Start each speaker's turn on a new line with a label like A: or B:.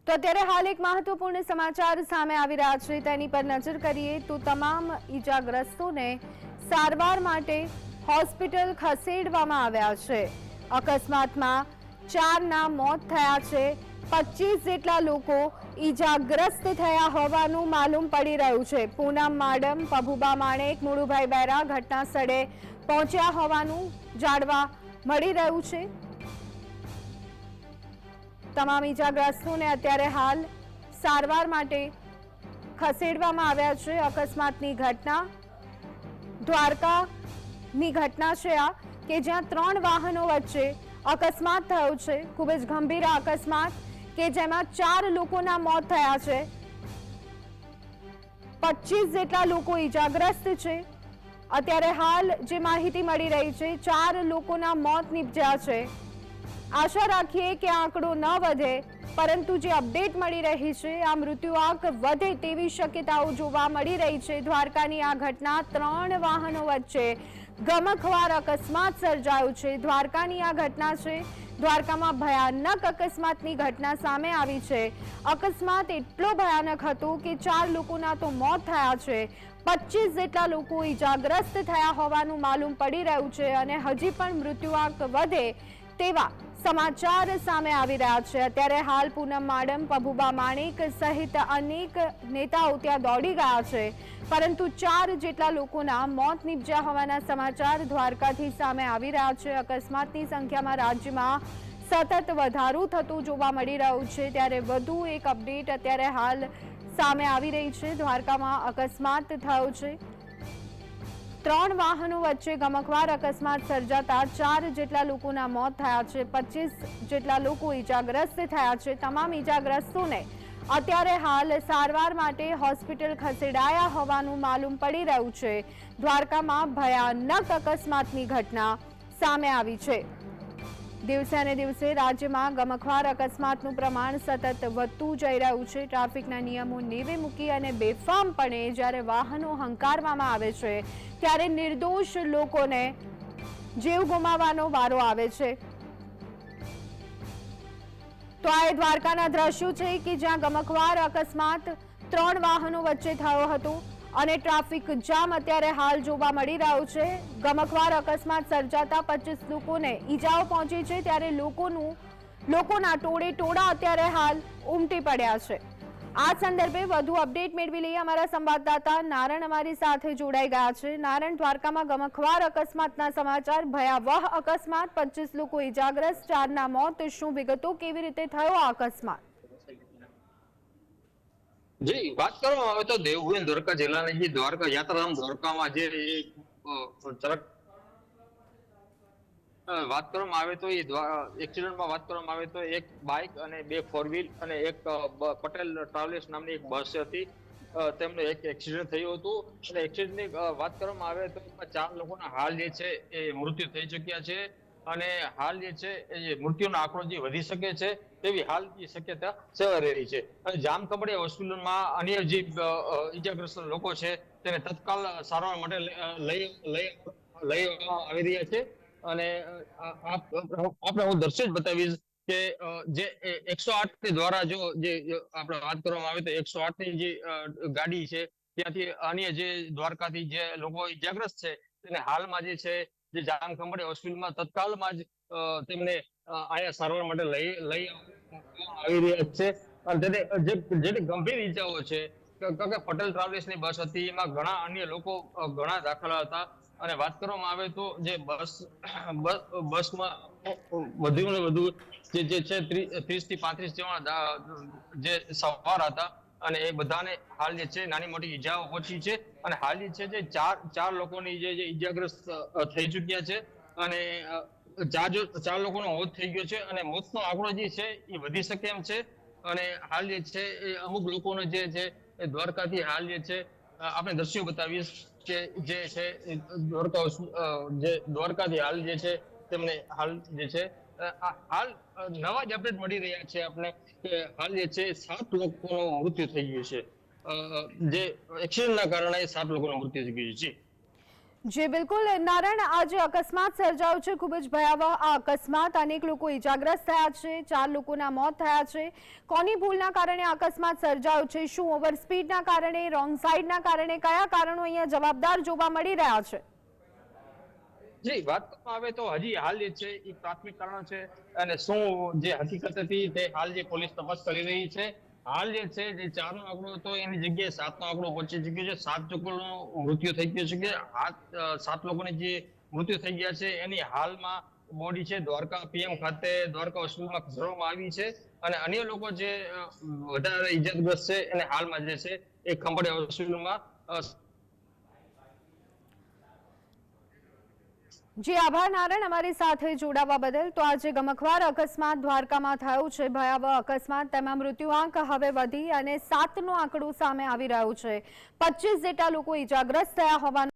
A: તો અત્યારે હાલ એક મહત્વપૂર્ણ સમાચાર સામે આવી રહ્યા છે, તેની પર નજર કરીએ તો તમામ ઈજાગ્રસ્તોને સારવાર માટે હોસ્પિટલ ખસેડવામાં આવ્યા છે। અકસ્માતમાં 4ના મોત થયા છે, 25 જેટલા લોકો ઈજાગ્રસ્ત થયા હોવાનું માલુમ પડી રહ્યું છે। પૂનમ માડમ, પભુબા માણેક, મુળુભાઈ બેરા ઘટના સ્થળે પહોંચ્યા હોવાનું જાણવા મળી રહ્યું છે। તમામ ઈજાગ્રસ્તોને અત્યારે હાલ સારવાર માટે ખસેડવામાં આવ્યા છે। અકસ્માતની ઘટના દ્વારકાની ઘટના છે આ, કે જ્યાં 3 વાહનો વચ્ચે અકસ્માત થયો છે। ખૂબ જ ગંભીર અકસ્માત કે જેમાં 4 લોકોના મોત થયા છે, 25 જેટલા લોકો ઈજાગ્રસ્ત છે। અત્યારે હાલ જે માહિતી મળી રહી છે, 4 લોકોના મોત નીપજ્યા છે। આશા રાખીએ કે આંકડો ન વધે, પરંતુ જે અપડેટ મળી રહી છે આ મૃત્યુઆંક વધે તેવી શક્યતાઓ જોવા મળી રહી છે। દ્વારકાની આ ઘટના 3 વાહનો વચ્ચે ગમખ્વાર અકસ્માત સર્જાયો છે। દ્વારકાની આ ઘટના છે, દ્વારકામાં ભયાનક અકસ્માતની ઘટના સામે આવી છે। અકસ્માત એટલો ભયાનક હતો કે 4 લોકોના તો મોત થયા છે, 25 જેટલા લોકો ઈજાગ્રસ્ત થયા હોવાનું માલુમ પડી રહ્યું છે અને હજી પણ મૃત્યુઆંક વધે તેવા સમાચાર સામે આવી રહ્યા છે। અત્યારે હાલ પૂનમ માડમ, પભુબા માણેક સહિત અનેક નેતાઓ ત્યાં દોડી ગયા છે, પરંતુ 4 જેટલા લોકોના મોત નીપજ્યા હોવાના સમાચાર દ્વારકાથી સામે આવી રહ્યા છે। અકસ્માતની સંખ્યામાં રાજ્યમાં સતત વધારો થતો જોવા મળી રહ્યો છે, ત્યારે વધુ એક અપડેટ અત્યારે હાલ સામે આવી રહી છે। દ્વારકામાં અકસ્માત થયો છે, 3 વાહનો વચ્ચે ગમખ્વાર અકસ્માત સર્જાતા 4 જેટલા લોકોના મોત થયા છે, 25 જેટલા લોકો ઈજાગ્રસ્ત થયા છે। તમામ ઈજાગ્રસ્તોને અત્યારે હાલ સારવાર માટે હોસ્પિટલ ખસેડાયા હોવાનું માલુમ પડી રહ્યું છે। દ્વારકામાં ભયાનક અકસ્માતની ઘટના સામે આવી છે। દિવસે અને દિવસે રાજ્યમાં ગમખ્વાર અકસ્માતનું પ્રમાણ સતત વધતું જઈ રહ્યું છે। ટ્રાફિકના નિયમો નેવે મૂકી અને બેફામપણે જ્યારે વાહનો હંકારવામાં આવે છે, ત્યારે નિર્દોષ લોકોને જીવ ગુમાવવાનો વારો આવે છે। તો આ દ્વારકાના દ્રશ્યો છે કે જ્યાં ગમખ્વાર અકસ્માત 3 વાહનો વચ્ચે થયો હતો અને ટ્રાફિક જામ અત્યારે હાલ જોવા મળી રહ્યો છે। ગમખ્વાર અકસ્માત સર્જાતા 25 લોકોને ઈજાઓ પહોંચી છે, ત્યારે લોકોના ટોળે ટોળા અત્યારે હાલ ઉમટી પડ્યા છે। આ સંદર્ભે વધુ અપડેટ મેળવી લઈએ। અમારા સંવાદદાતા નારણ અમારી સાથે જોડાઈ ગયા છે। નારણ, દ્વારકામાં ગમખ્વાર અકસ્માતના સમાચાર, ભયાવહ અકસ્માત, 25 લોકો ઈજાગ્રસ્ત, 4ના મોત, શું વિગતો, કેવી રીતે થયો આ અકસ્માત?
B: જી, વાત કરવામાં આવે તો દેવભૂમિ દ્વારકા જિલ્લાની જે દ્વારકા યાત્રાધામ દ્વારકામાં જે વાત કરવામાં આવે તો એ એક્સિડન્ટમાં વાત કરવામાં આવે તો એક બાઇક અને 2 4 વ્હીલ અને એક પટેલ ટ્રાવેલ્સ નામની એક બસ હતી, તેમનું એક એક્સિડન્ટ થયું હતું। અને એક્સિડન્ટની વાત કરવામાં આવે તો 4 લોકોના હાલ જે છે એ મૃત્યુ થઈ ચુક્યા છે અને હાલ જે છે એ મૃત્યુનો આંકડો જે વધી શકે છે તેવી હાલ શક્યતા સેવાઈ રહી છે। અને જામખંભાળી હોસ્પિટલમાં અન્ય જે ઈજાગ્રસ્ત લોકો છે તેને તત્કાલ સારવાર માટે લઈ આવી રહ્યા છે। અને આપણે હું દ્રશ્ય જ બતાવીશ કે જે 108 દ્વારા જે આપણે વાત કરવામાં આવે તો 108 ની જે ગાડી છે ત્યાંથી અન્ય જે દ્વારકાથી જે લોકો ઈજાગ્રસ્ત છે તેને હાલમાં જે છે જે જામખંભાળી હોસ્પિટલમાં તત્કાલમાં જ તેમને અહીંયા સારવાર માટે લઈ આવી રહ્યા છે। અને જેની ગંભીર ઈજાઓ છે, કારણ કે પટેલ ટ્રાવેલ્સની બસ હતી, એમાં ઘણા અન્ય લોકો ઘણા દાખલ હતા। અને વાત કરવામાં આવે તો જે બસમાં વધુ ને વધુ જે છે 30 થી 35 જેવા જે સવાર હતા અને એ બધાને હાલ જે છે નાની મોટી ઈજાઓ પહોંચી છે। અને હાલ જે છે જે ચાર લોકોની જે ઈજાગ્રસ્ત થઈ ચુક્યા છે અને 4 લોકોનો મોત થઈ ગયો છે અને મોતનો આંકડો જે છે એ વધી શકે એમ છે। અને હાલ જે છે એ અમુક લોકોનો જે છે એ દ્વારકાથી હાલ જે છે આપણે દ્રશ્યો બતાવીશ કે જે છે દ્વારકાથી હાલ જે છે તેમને હાલ જે છે હાલ નવા જ અપડેટ મળી રહ્યા છે આપણે કે હાલ જે છે 7 લોકોનું મૃત્યુ થઈ ગયું છે, જે એક્સિડન્ટના કારણે 7 લોકોનું મૃત્યુ થઈ ગયું છે।
A: જી બિલકુલ નારાયણ, આ જે અકસ્માત સર્જાયો છે ખૂબ જ ભયાવહ આ અકસ્માત, અનેક લોકો ઈજાગ્રસ્ત થયા છે, 4 લોકોના મોત થયા છે. કોની ભૂલના કારણે આ અકસ્માત સર્જાયો છે? શું ઓવર સ્પીડના કારણે, રોંગ સાઈડના કારણે, કયા કારણો અહીંયા જવાબદાર જોવા મળી રહ્યા છે?
B: જી, વાત કરવામાં આવે તો હજી હાલ જે છે એ પ્રાથમિક કારણ છે, અને શું જે હકીકત હતી તે હાલ જે પોલીસ તપાસ કરી રહી છે. હાલ જે છે જે 4 નો આંકડો હતો એની જગ્યાએ 7 નો આંકડો પહોંચી ચુક્યો છે. 7 લોકોનું મૃત્યુ થઈ ગયું છે કે 7 લોકોને જે મૃત્યુ થઈ ગયા છે એની હાલમાં બોડી છે દ્વારકા પીએમ ખાતે દ્વારકા હોસ્પિટલમાં ખસેડવામાં આવી છે, અને અન્ય લોકો જે વધારે ઇજાગ્રસ્ત છે એને હાલમાં જે છે એ ખંભાળિયા હોસ્પિટલમાં
A: જી આભાર નારાયણ, અમારી સાથે જોડાવા બદલ. તો આજે ગમખ્વાર અકસ્માત દ્વારકામાં થયો છે, ભયાવહ અકસ્માત. તેમાં મૃત્યુઆંક હવે વધી અને 7નો આંકડો સામે આવી રહ્યો છે. 25 જેટલા લોકો ઈજાગ્રસ્ત થયા હોવાનું